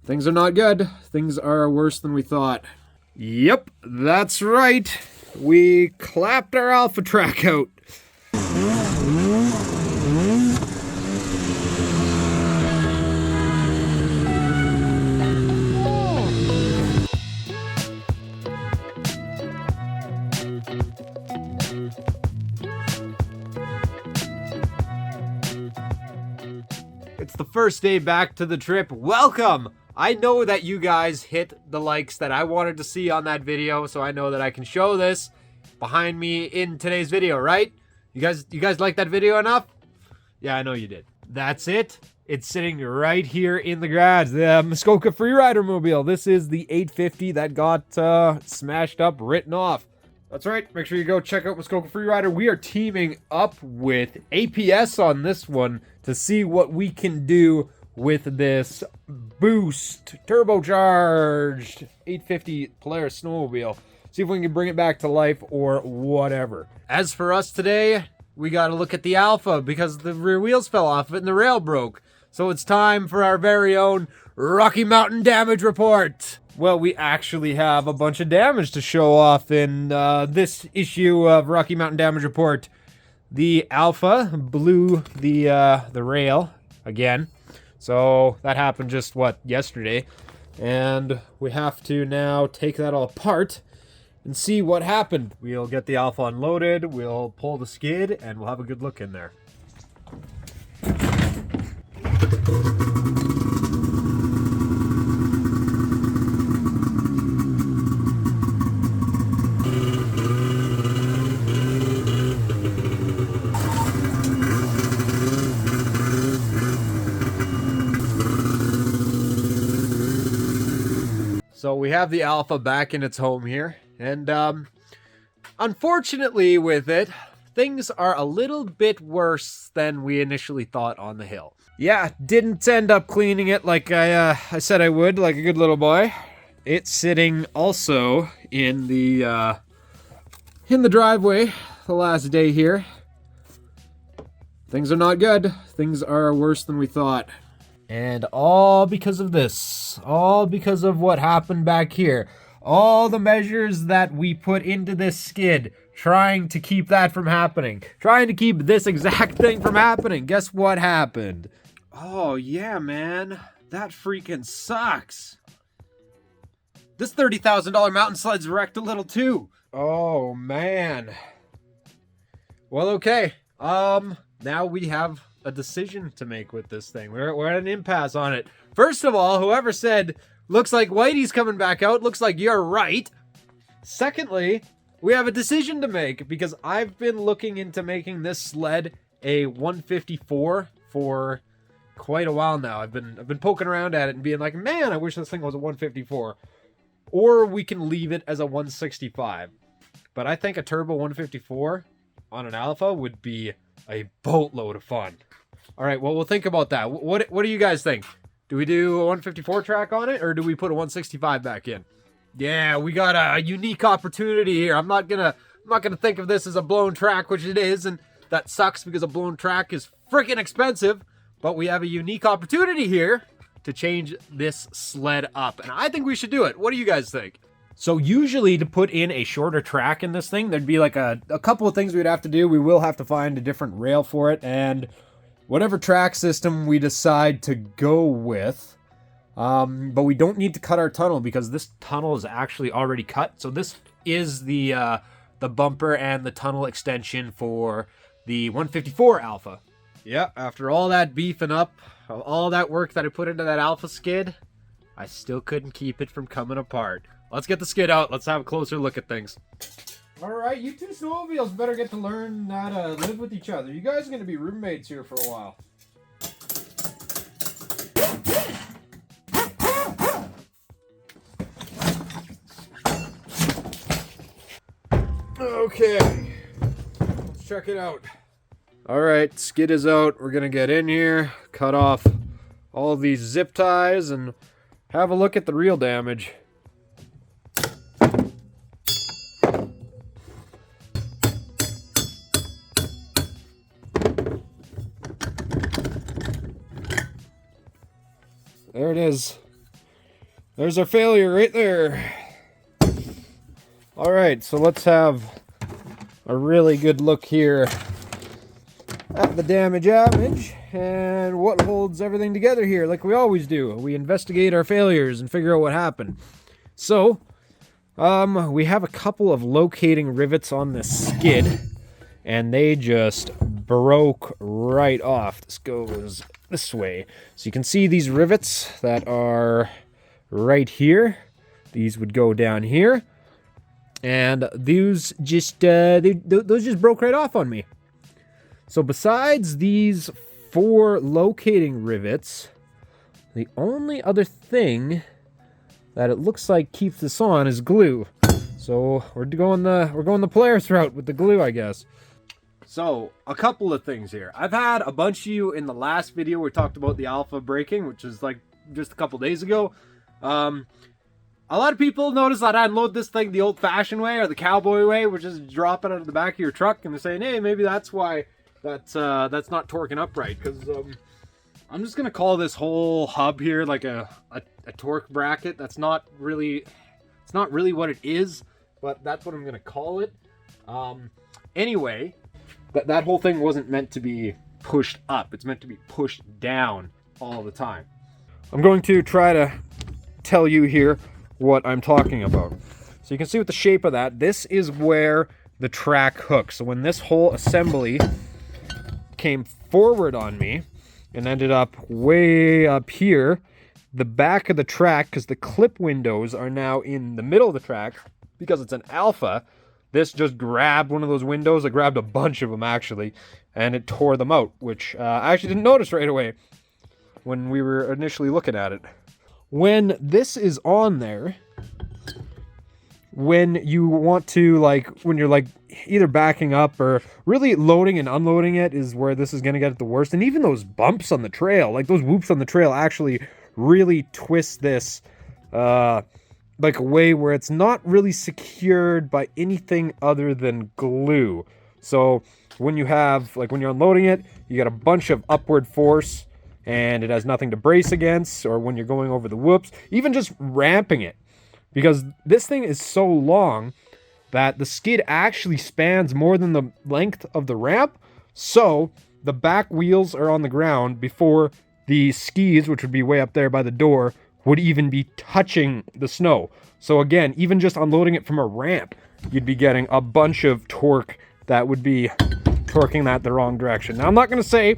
Things are not good. Things are worse than we thought. Yep, that's right. We clapped our alpha track out. It's the first day back to the trip. Welcome! I know that you guys hit the likes that I wanted to see on that video, so I know that I can show this behind me in today's video, right? You guys like that video enough? Yeah, I know you did. That's it. It's sitting right here in the garage. The Muskoka Freerider mobile. This is the 850 that got smashed up, written off. That's right. Make sure you go check out Muskoka Freerider. We are teaming up with APS on this one to see what we can do with this boost turbocharged 850 Polaris snowmobile. See if we can bring it back to life or whatever. As for us today, we got to look at the Alpha because the rear wheels fell off of it and the rail broke. So it's time for our very own Rocky Mountain damage report. Well, we actually have a bunch of damage to show off in this issue of Rocky Mountain Damage Report. The Alpha blew the rail again. So that happened just, yesterday. And we have to now take that all apart and see what happened. We'll get the Alpha unloaded, we'll pull the skid, and we'll have a good look in there. So we have the Alpha back in its home here, and unfortunately with it, things are a little bit worse than we initially thought on the hill. Yeah, didn't end up cleaning it like I said I would, like a good little boy. It's sitting also in the driveway the last day here. Things are not good. Things are worse than we thought. And all because of this. All because of what happened back here. All the measures that we put into this skid, trying to keep that from happening. Trying to keep this exact thing from happening. Guess what happened? Oh, yeah, man. That freaking sucks. This $30,000 mountain sled's wrecked a little too. Oh, man. Well, okay. Now we have a decision to make with this thing. We're at an impasse on it. First of all, whoever said, looks like Whitey's coming back out, looks like you're right. Secondly, we have a decision to make because I've been looking into making this sled a 154 for quite a while now. I've been poking around at it and being like, man, I wish this thing was a 154. Or we can leave it as a 165. But I think a turbo 154 on an Alpha would be a boatload of fun. All right, well, we'll think about that. What do you guys think? Do we do a 154 track on it, or do we put a 165 back in? Yeah, we got a unique opportunity here. I'm not gonna think of this as a blown track, which it is, and that sucks because a blown track is freaking expensive. But we have a unique opportunity here to change this sled up, and I think we should do it. What do you guys think? So usually to put in a shorter track in this thing, there'd be like a couple of things we'd have to do. We will have to find a different rail for it, and whatever track system we decide to go with. But we don't need to cut our tunnel because this tunnel is actually already cut. So this is the bumper and the tunnel extension for the 154 Alpha. Yeah, after all that beefing up, all that work that I put into that Alpha skid, I still couldn't keep it from coming apart. Let's get the skid out. Let's have a closer look at things. All right, you two snowmobiles better get to learn how to live with each other. You guys are going to be roommates here for a while. Okay, let's check it out. All right, skid is out. We're going to get in here, cut off all these zip ties, and have a look at the real damage. There it is. There's our failure right there. All right, so let's have a really good look here at the damage and what holds everything together here, like we always do. We investigate our failures and figure out what happened. So, we have a couple of locating rivets on this skid, and they just broke right off. This goes this way. So you can see these rivets that are right here. These would go down here. And these just, those just broke right off on me. So besides these 4 locating rivets, the only other thing that it looks like keeps this on is glue. So we're going the Polaris route with the glue, I guess. So a couple of things here. I've had a bunch of you in the last video we talked about the alpha braking, which is like just a couple days ago. A lot of people notice that I unload this thing the old-fashioned way or the cowboy way, which is drop it out of the back of your truck, and they're saying, hey, maybe that's why that's not torquing up right. Because I'm just gonna call this whole hub here like a torque bracket. That's not really, it's not really what it is, but that's what I'm gonna call it. Anyway, that whole thing wasn't meant to be pushed up. It's meant to be pushed down all the time. I'm going to try to tell you here what I'm talking about. So you can see with the shape of that, this is where the track hooks. So when this whole assembly came forward on me and ended up way up here, the back of the track, because the clip windows are now in the middle of the track, because it's an alpha, this just grabbed one of those windows. It grabbed a bunch of them actually, and it tore them out, which I actually didn't notice right away when we were initially looking at it. When this is on there, when you want to, like, when you're like either backing up or really loading and unloading it is where this is going to get it the worst. And even those bumps on the trail, like those whoops on the trail, actually really twist this like a way where it's not really secured by anything other than glue. So when you have, like when you're unloading it, you got a bunch of upward force and it has nothing to brace against, or when you're going over the whoops, even just ramping it. Because this thing is so long that the skid actually spans more than the length of the ramp. So the back wheels are on the ground before the skis, which would be way up there by the door, would even be touching the snow. So again, even just unloading it from a ramp, you'd be getting a bunch of torque that would be torquing that the wrong direction. Now, I'm not going to say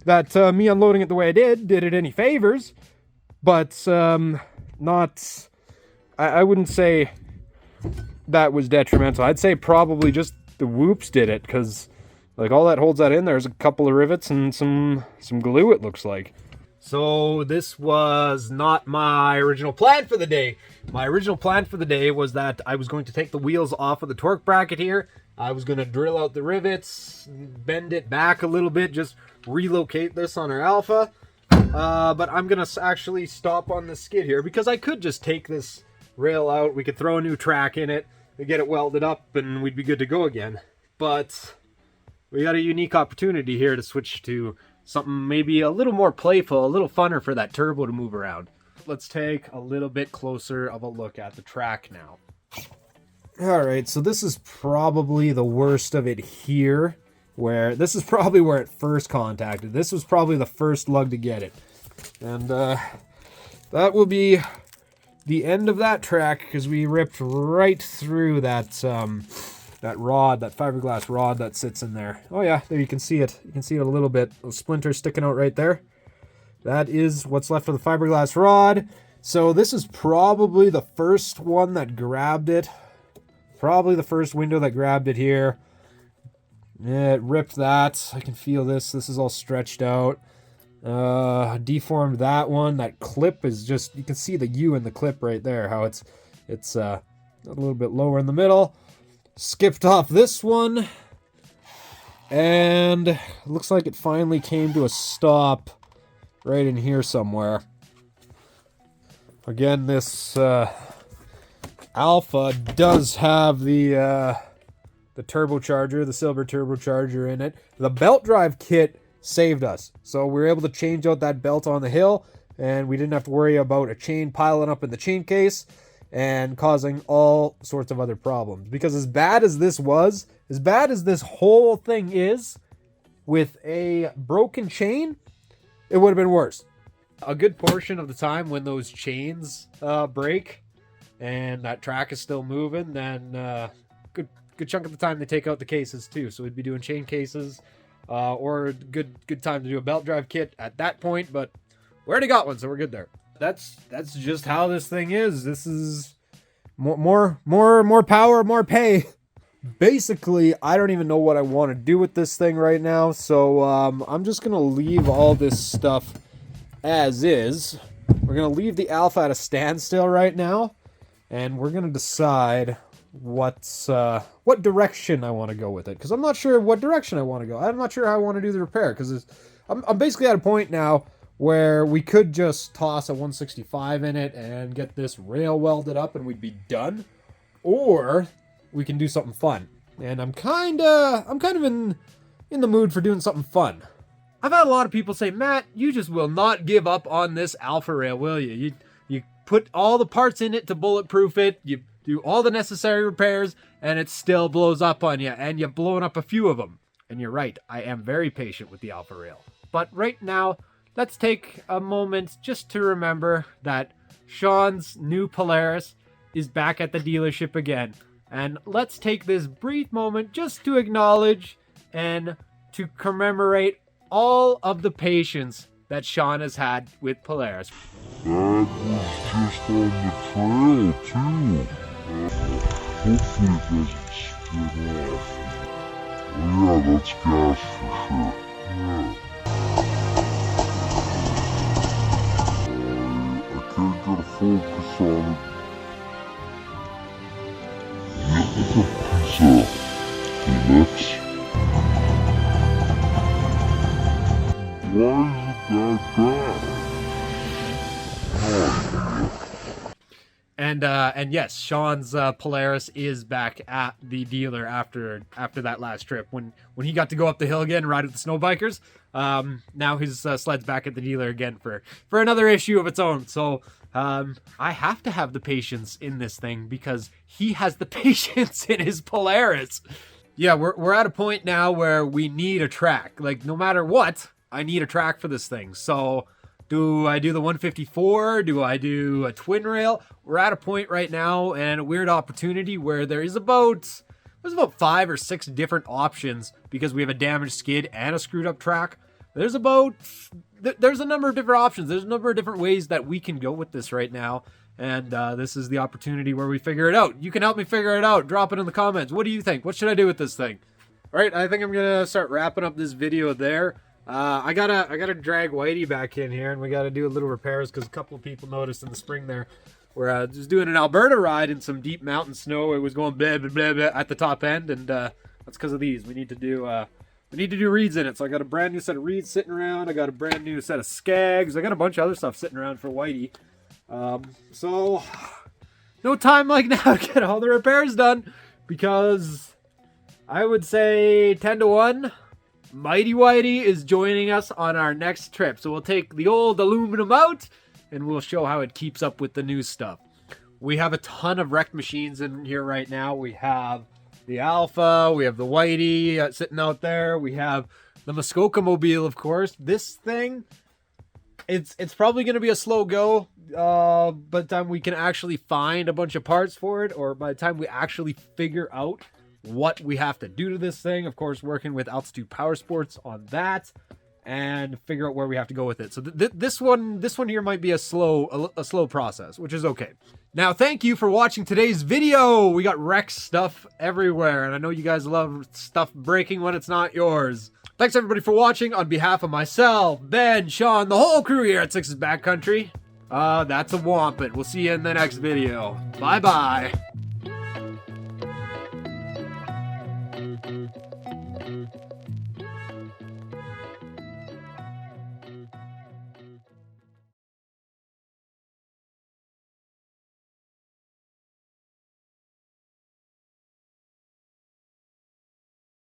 that me unloading it the way I did it any favors, but I wouldn't say that was detrimental. I'd say probably just the whoops did it, because like all that holds that in there is a couple of rivets and some glue, it looks like. So this was not my original plan for the day. My original plan for the day was that I was going to take the wheels off of the torque bracket here. I was going to drill out the rivets, bend it back a little bit, just relocate this on our alpha. But I'm going to actually stop on the skid here because I could just take this rail out. We could throw a new track in it and get it welded up and we'd be good to go again. But we got a unique opportunity here to switch to something maybe a little more playful, a little funner for that turbo to move around. Let's take a little bit closer of a look at the track now. Alright, so this is probably the worst of it here, where this is probably where it first contacted. This was probably the first lug to get it. And that will be the end of that track, because we ripped right through that that rod, that fiberglass rod that sits in there. Oh yeah, there you can see it. You can see it a little bit. Those splinters sticking out right there. That is what's left of the fiberglass rod. So this is probably the first one that grabbed it. Probably the first window that grabbed it here. Yeah, it ripped that. I can feel this. This is all stretched out. Deformed that one. That clip is just, you can see the U in the clip right there, how it's a little bit lower in the middle. Skipped off this one. And it looks like it finally came to a stop right in here somewhere. Again, this Alpha does have the turbocharger, the silver turbocharger in it. The belt drive kit saved us. So we were able to change out that belt on the hill. and we didn't have to worry about a chain piling up in the chain case and causing all sorts of other problems. Because as bad as this was, as bad as this whole thing is, with a broken chain, it would have been worse. A good portion of the time when those chains break and that track is still moving, then good chunk of the time they take out the cases too. So we'd be doing chain cases, or good time to do a belt drive kit at that point, but we already got one, so we're good there. That's just how this thing is. This is more power, more pay. Basically, I don't even know what I want to do with this thing right now, so I'm just gonna leave all this stuff as is. We're gonna leave the Alpha at a standstill right now, and we're gonna decide what direction I want to go with it, because I'm not sure what direction I want to go. I'm not sure how I want to do the repair, because I'm basically at a point now where we could just toss a 165 in it and get this rail welded up and we'd be done, or we can do something fun. And I'm kind of in the mood for doing something fun. I've had a lot of people say, Matt, you just will not give up on this Alpha rail, will you? You put all the parts in it to bulletproof it, you do all the necessary repairs, and it still blows up on you, and you've blown up a few of them. And you're right, I am very patient with the Alpha rail. But right now, let's take a moment just to remember that Sean's new Polaris is back at the dealership again. And let's take this brief moment just to acknowledge and to commemorate all of the patience that Sean has had with Polaris. That was just on the trail, too. Hopefully it doesn't spin off. Oh yeah, that's gas for sure. Yeah. I can't get a focus on it. Look at PHAZER. Let's. Why is it that bad? And yes, Sean's Polaris is back at the dealer after that last trip when he got to go up the hill again and ride with the snow bikers. Now his sled's back at the dealer again for another issue of its own. So I have to have the patience in this thing because he has the patience in his Polaris. Yeah, we're at a point now where we need a track. Like, no matter what, I need a track for this thing. So do I do the 154? Do I do a twin rail? We're at a point right now and a weird opportunity where there's about 5 or 6 different options because we have a damaged skid and a screwed up track. There's a number of different options. There's a number of different ways that we can go with this right now. And this is the opportunity where we figure it out. You can help me figure it out. Drop it in the comments. What do you think? What should I do with this thing? All right, I think I'm going to start wrapping up this video there. I gotta drag Whitey back in here, and we gotta do a little repairs because a couple of people noticed in the spring there we're just doing an Alberta ride in some deep mountain snow. It was going blah blah blah, blah at the top end, and that's because of these. We need to do reeds in it. So I got a brand new set of reeds sitting around. I got a brand new set of skags. I got a bunch of other stuff sitting around for Whitey. So no time like now to get all the repairs done because I would say 10 to 1. Mighty Whitey is joining us on our next trip. So we'll take the old aluminum out and we'll show how it keeps up with the new stuff. We have a ton of wrecked machines in here right now. We have the Alpha, we have the Whitey sitting out there. We have the Muskoka Mobile, of course. This thing, it's probably going to be a slow go by the time we can actually find a bunch of parts for it, or by the time we actually figure out what we have to do to this thing. Of course, working with Altitude Power Sports on that and figure out where we have to go with it. So this one here might be a slow process, which is okay. Now, thank you for watching today's video. We got wreck stuff everywhere, and I know you guys love stuff breaking when it's not yours. Thanks everybody for watching. On behalf of myself, Ben, Sean, the whole crew here at Syxxes Backcountry, that's a wampin'. We'll see you in the next video. Bye-bye.